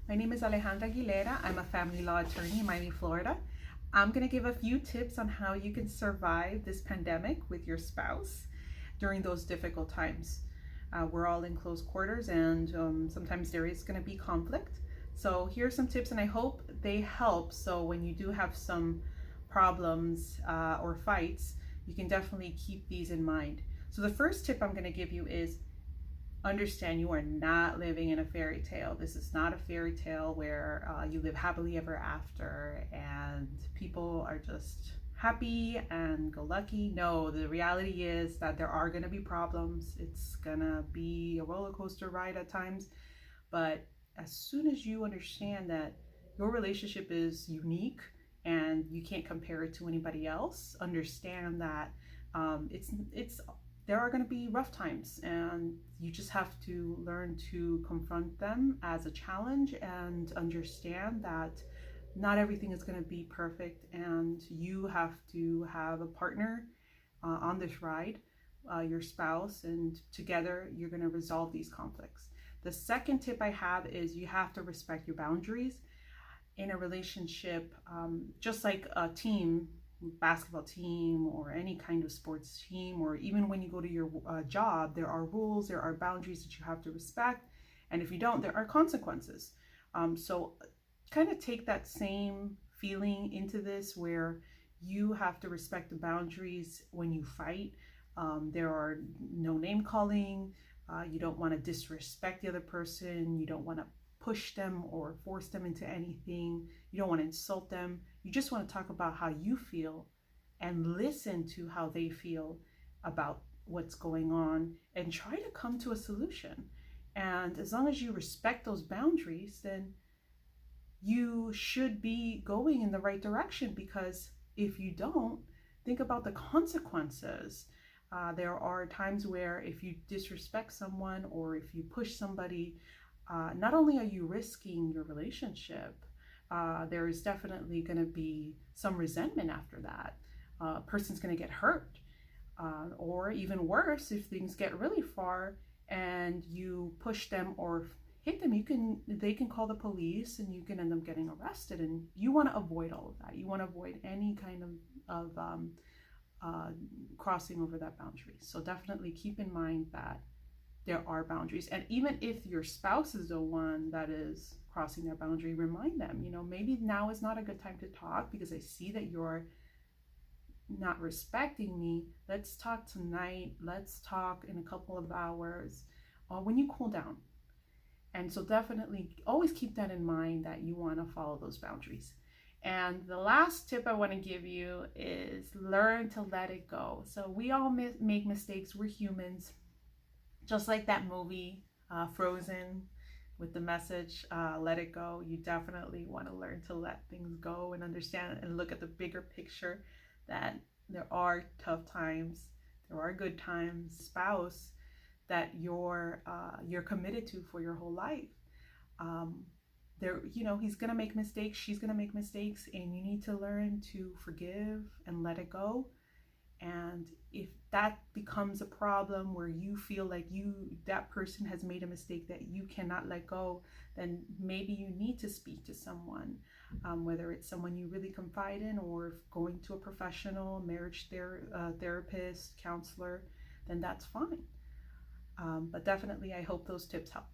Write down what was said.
My name is Alejandra Aguilera. I'm a family law attorney in Miami, Florida. I'm going to give a few tips on how you can survive this pandemic with your spouse during those difficult times. We're all in close quarters and sometimes there is going to be conflict. So here are some tips and I hope they help. So when you do have some problems or fights, you can definitely keep these in mind. So the first tip I'm going to give you is understand you are not living in a fairy tale. This is not a fairy tale where you live happily ever after and people are just happy and go lucky. No, the reality is that there are going to be problems. It's going to be a roller coaster ride at times. But as soon as you understand that your relationship is unique and you can't compare it to anybody else, understand that it's there are going to be rough times and you just have to learn to confront them as a challenge and understand that not everything is going to be perfect and you have to have a partner on this ride, your spouse, and together you're going to resolve these conflicts. The second tip I have is you have to respect your boundaries in a relationship, just like a team, basketball team or any kind of sports team, or even when you go to your job, there are rules, there are boundaries that you have to respect, and if you don't, there are consequences. So kind of take that same feeling into this where you have to respect the boundaries when you fight. There are no name calling. You don't want to disrespect the other person. You don't want to push them or force them into anything. You don't want to insult them. You just want to talk about how you feel and listen to how they feel about what's going on and try to come to a solution. And as long as you respect those boundaries, then you should be going in the right direction, because if you don't, think about the consequences. There are times where if you disrespect someone or if you push somebody, not only are you risking your relationship, there is definitely going to be some resentment after that. A person's going to get hurt, or even worse, if things get really far and you push them or hit them, they can call the police and you can end up getting arrested. And you want to avoid all of that. You want to avoid any kind of crossing over that boundary. So definitely keep in mind that there are boundaries. And even if your spouse is the one that is crossing their boundary, remind them, maybe now is not a good time to talk because I see that you're not respecting me. Let's talk tonight. Let's talk in a couple of hours when you cool down. And so definitely always keep that in mind, that you want to follow those boundaries. And the last tip I want to give you is learn to let it go. So we all make mistakes. We're humans. Just like that movie, Frozen, with the message, let it go. You definitely want to learn to let things go and understand and look at the bigger picture, that there are tough times, there are good times, spouse that you're committed to for your whole life. He's gonna make mistakes, she's gonna make mistakes, and you need to learn to forgive and let it go. And if that becomes a problem where you feel like that person has made a mistake that you cannot let go, then maybe you need to speak to someone, whether it's someone you really confide in or going to a professional marriage therapist, counselor, then that's fine. But definitely I hope those tips help.